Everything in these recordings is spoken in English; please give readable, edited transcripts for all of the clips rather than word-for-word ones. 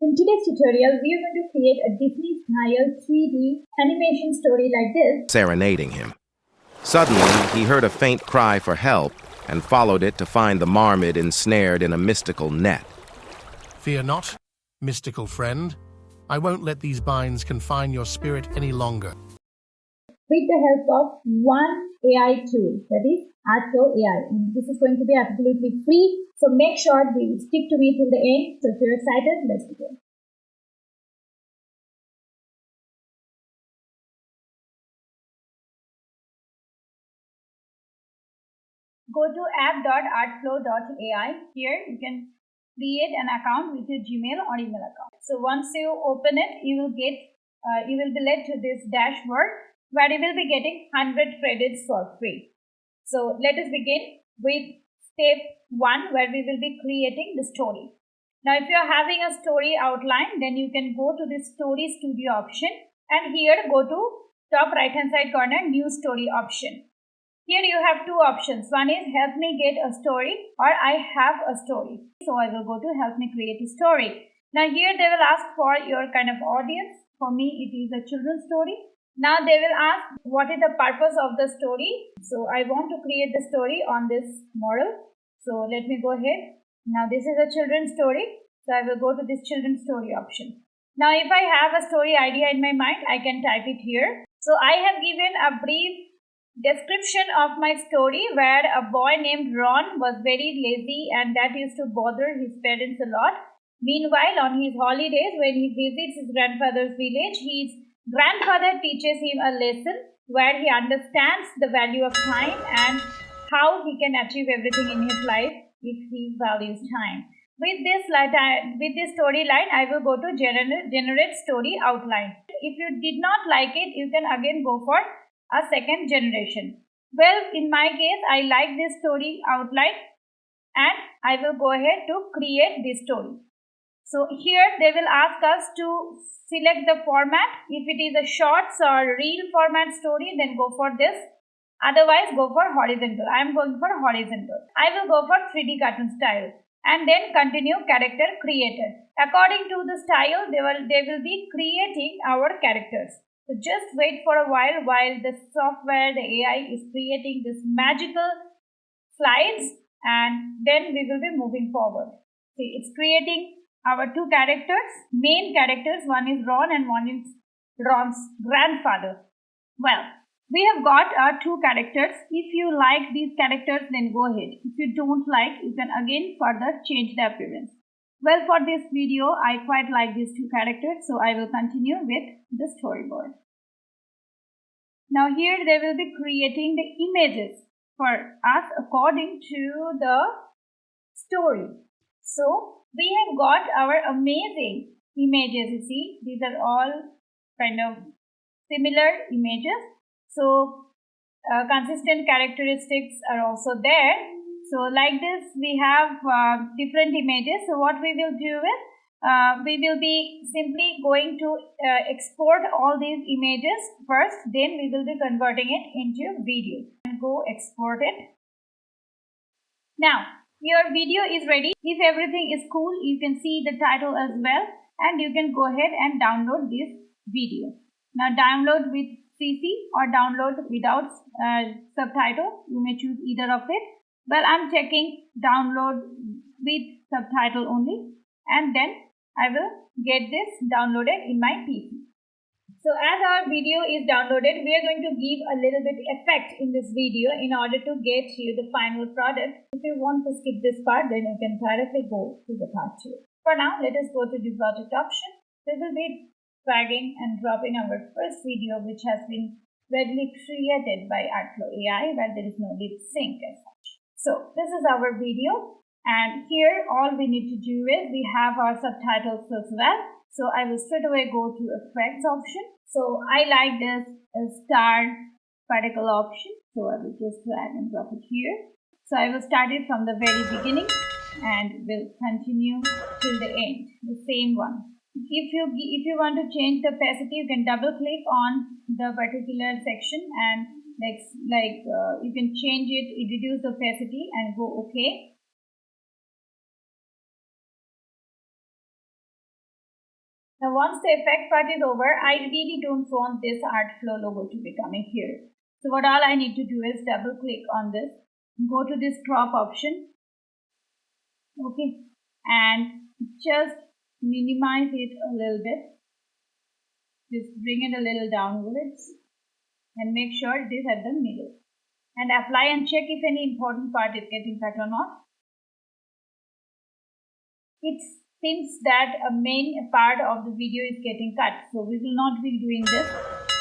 In today's tutorial, we are going to create a Disney-style 3D animation story like this. Serenading him. Suddenly, he heard a faint cry for help and followed it to find the marmot ensnared in a mystical net. Fear not, mystical friend. I won't let these binds confine your spirit any longer. With the help of one AI tool, that is Artflow.ai. And this is going to be absolutely free, so make sure we stick to me till the end. So if you're excited, let's begin. Go to app.artflow.ai. Here you can create an account with your Gmail or email account. So once you open it, you will be led to this dashboard where you will be getting 100 credits for free. So let us begin with step 1, where we will be creating the story. Now if you are having a story outline, then you can go to the story studio option, and here go to top right hand side corner, new story option. Here you have two options. One is help me get a story, or I have a story. So I will go to help me create a story. Now here they will ask for your kind of audience. For me it is a children's story. Now they will ask what is the purpose of the story. So I want to create the story on this model. So let me go ahead. Now this is a children's story. So I will go to this children's story option. Now if I have a story idea in my mind, I can type it here. So I have given a brief description of my story where a boy named Ron was very lazy and that used to bother his parents a lot. Meanwhile, on his holidays, when he visits his grandfather's village, his grandfather teaches him a lesson where he understands the value of time and how he can achieve everything in his life if he values time. With this storyline, I will go to generate story outline. If you did not like it, you can again go for a second generation. Well, in my case, I like this story outline and I will go ahead to create this story. So here they will ask us to select the format. If it is a shorts or reel format story, then go for this. Otherwise, go for horizontal. I am going for horizontal. I will go for 3D cartoon style and then continue character created. According to the style, they will be creating our characters. So just wait for a while the software, the AI is creating this magical slides, and then we will be moving forward. See, it's creating our two characters, main characters. One is Ron and one is Ron's grandfather. Well, we have got our two characters. If you like these characters, then go ahead. If you don't like, you can again further change the appearance. Well, for this video, I quite like these two characters, so I will continue with the storyboard. Now here they will be creating the images for us according to the story. So we have got our amazing images. You see, these are all kind of similar images. So consistent characteristics are also there. So like this, we have different images. So what we will do is, we will be simply going to export all these images first, then we will be converting it into video and go export it. Now your video is ready. If everything is cool, you can see the title as well, and you can go ahead and download this video. Now download with CC or download without subtitle. You may choose either of it. Well, I'm checking download with subtitle only, and then I will get this downloaded in my PC. So as our video is downloaded, we are going to give a little bit effect in this video in order to get you the final product. If you want to skip this part, then you can directly go to the part 2. For now, let us go to the project option. We will be dragging and dropping our first video, which has been readily created by Artflow.ai, where there is no lip sync as such. So this is our video, and here all we need to do is we have our subtitles as well. So I will straight away go to effects option. So I like this star particle option. So I will just drag and drop it here. So I will start it from the very beginning and will continue till the end, the same one. If you want to change the opacity, you can double click on the particular section and you can change it, reduce the opacity and go OK. Now once the effect part is over, I really don't want this Artflow logo to be coming here. So what all I need to do is double click on this, go to this crop option, okay, and just minimize it a little bit. Just bring it a little downwards and make sure it is at the middle. And apply and check if any important part is getting cut or not. It seems that a main part of the video is getting cut, so we will not be doing this.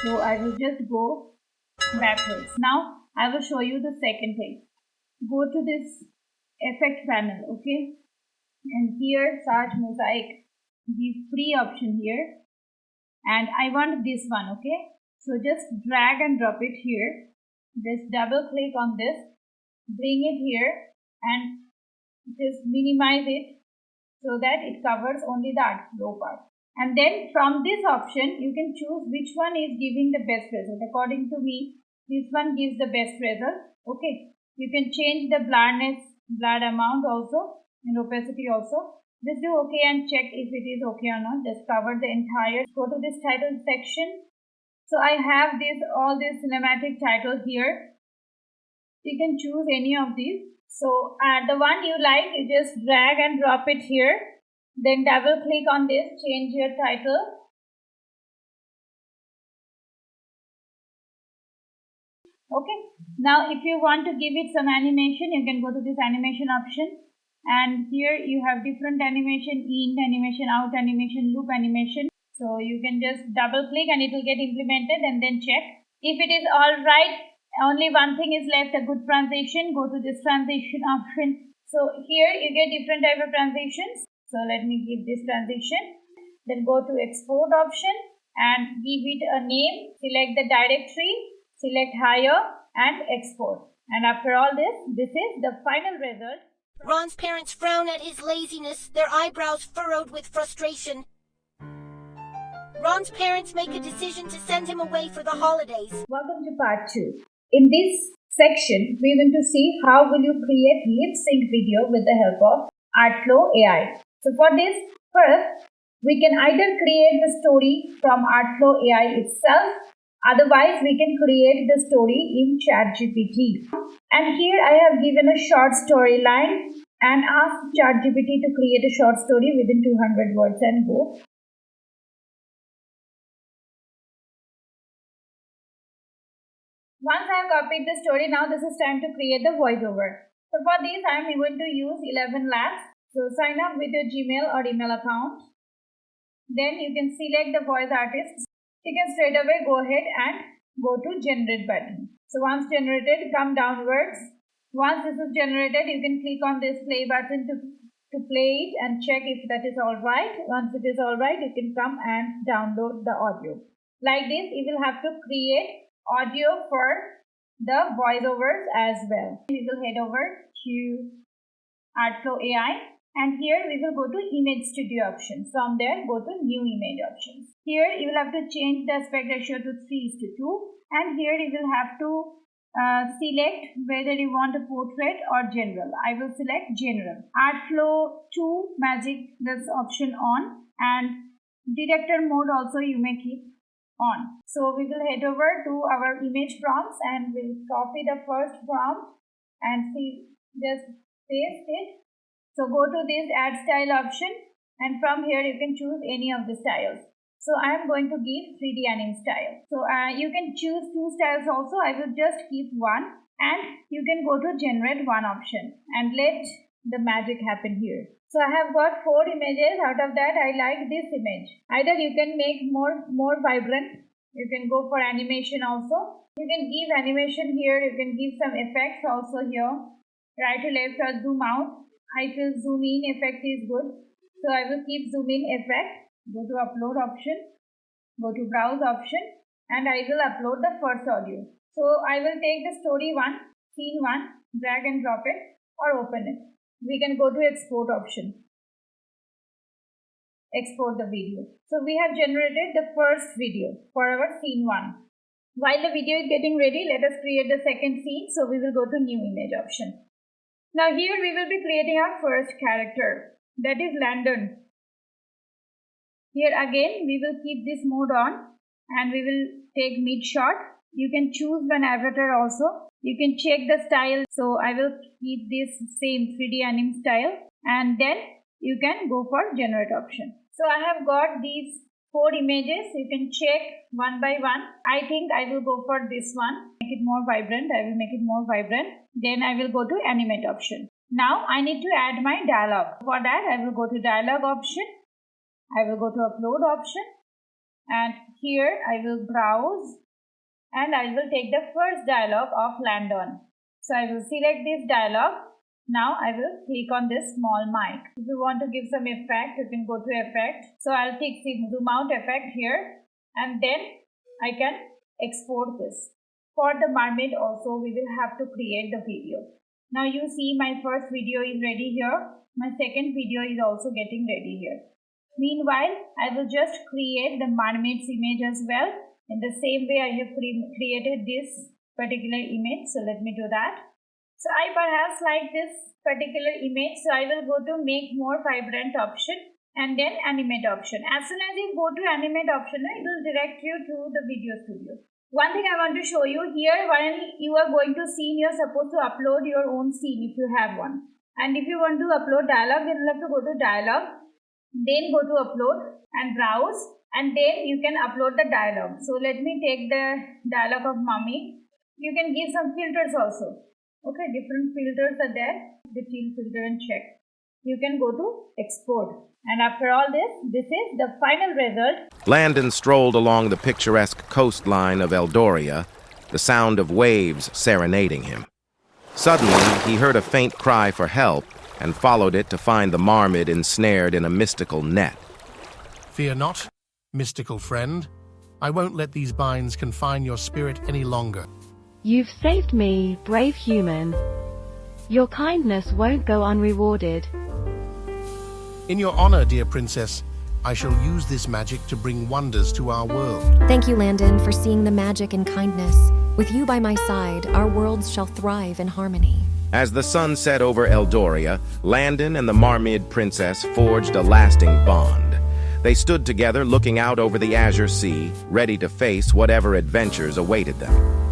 So I will just go backwards. Now I will show you the second thing. Go to this effect panel, okay, and here search mosaic, give free option here, and I want this one, okay. So just drag and drop it here, just double click on this, bring it here and just minimize it so that it covers only the Artflow part. And then from this option you can choose which one is giving the best result. According to me, this one gives the best result, okay. You can change the blurriness, blur amount also, and opacity also. Just do okay and check if it is okay or not. Just cover the entire. Go to this title section. So I have all this cinematic title here. You can choose any of these. So the one you like, you just drag and drop it here. Then double click on this, change your title. Okay. Now if you want to give it some animation, you can go to this animation option. And here you have different animation, in animation, out animation, loop animation. So you can just double click and it will get implemented and then check. If it is alright, only one thing is left, a good transition. Go to this transition option. So here you get different type of transitions. So let me give this transition. Then go to export option and give it a name. Select the directory, select higher and export. And after all this is the final result. Ron's parents frown at his laziness, their eyebrows furrowed with frustration. Ron's parents make a decision to send him away for the holidays. Welcome to part 2. In this section, we are going to see how will you create lip sync video with the help of Artflow.ai. So for this, first, we can either create the story from Artflow.ai itself. Otherwise, we can create the story in ChatGPT. And here I have given a short storyline and asked ChatGPT to create a short story within 200 words and go. Once I have copied the story, now this is time to create the voiceover. So for this, I am going to use 11 lakhs. So sign up with your Gmail or email account. Then you can select the voice artist. You can straight away go ahead and go to generate button. So once generated, come downwards. Once this is generated, you can click on this play button to play it and check if that is alright. Once it is alright, you can come and download the audio. Like this, you will have to create audio for the voiceovers as well. We will head over to Artflow.ai. And here we will go to image studio option. From there, go to new image options. Here you will have to change the aspect ratio to 3:2. And here you will have to select whether you want a portrait or general. I will select general. Artflow 2 magic, this option on, and detector mode also you may keep on. So we will head over to our image prompts and we'll copy the first prompt and just paste it. So go to this add style option and from here you can choose any of the styles. So I am going to give 3D anime style. So you can choose 2 styles also. I will just keep one and you can go to generate one option and let the magic happen here. So I have got 4 images. Out of that I like this image. Either you can make more vibrant. You can go for animation also. You can give animation here. You can give some effects also here. Right to left or zoom out. I feel zoom in effect is good. So I will keep zoom in effect. Go to upload option. Go to browse option. And I will upload the first audio. So I will take the story 1, scene 1, drag and drop it or open it. We can go to export option. Export the video. So we have generated the first video for our scene 1. While the video is getting ready, let us create the second scene. So we will go to new image option. Now here we will be creating our first character, that is Landon. Here again we will keep this mode on and we will take mid shot. You can choose one avatar also. You can check the style. So I will keep this same 3D anim style and then you can go for generate option. So I have got these 4 images. You can check one by one. I think I will go for this one. Make it more vibrant. I will make it more vibrant. Then I will go to animate option. Now I need to add my dialog. For that I will go to dialog option. I will go to upload option and here I will browse and I will take the first dialog of land on. So I will select this dialog. Now I will click on this small mic. If you want to give some effect, you can go to effect. So I'll take zoom out effect here and then I can export this. For the mermaid also we will have to create the video. Now you see my first video is ready here. My second video is also getting ready here. Meanwhile, I will just create the mermaid's image as well. In the same way I have created this particular image. So let me do that. So I perhaps like this particular image. So I will go to make more vibrant option and then animate option. As soon as you go to animate option, it will direct you to the video studio. One thing I want to show you here, while you are going to scene, you are supposed to upload your own scene if you have one. And if you want to upload dialog, then you have to go to dialog. Then go to upload and browse and then you can upload the dialog. So let me take the dialog of mummy. You can give some filters also. Okay, different filters are there. The field filter and check. You can go to export. And after all this is the final result. Landon strolled along the picturesque coastline of Eldoria, the sound of waves serenading him. Suddenly, he heard a faint cry for help and followed it to find the marmot ensnared in a mystical net. Fear not, mystical friend. I won't let these binds confine your spirit any longer. You've saved me, brave human. Your kindness won't go unrewarded. In your honor, dear princess, I shall use this magic to bring wonders to our world. Thank you, Landon, for seeing the magic and kindness. With you by my side, our worlds shall thrive in harmony. As the sun set over Eldoria, Landon and the Marmid princess forged a lasting bond. They stood together looking out over the azure sea, ready to face whatever adventures awaited them.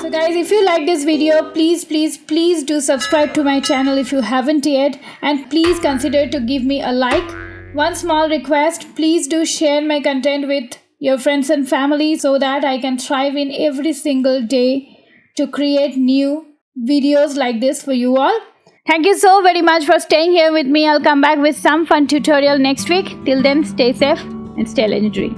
So guys, if you like this video, please do subscribe to my channel if you haven't yet, and please consider to give me a like. One small request, please do share my content with your friends and family so that I can thrive in every single day to create new videos like this for you all. Thank you so very much for staying here with me. I'll come back with some fun tutorial next week. Till then, stay safe and stay legendary.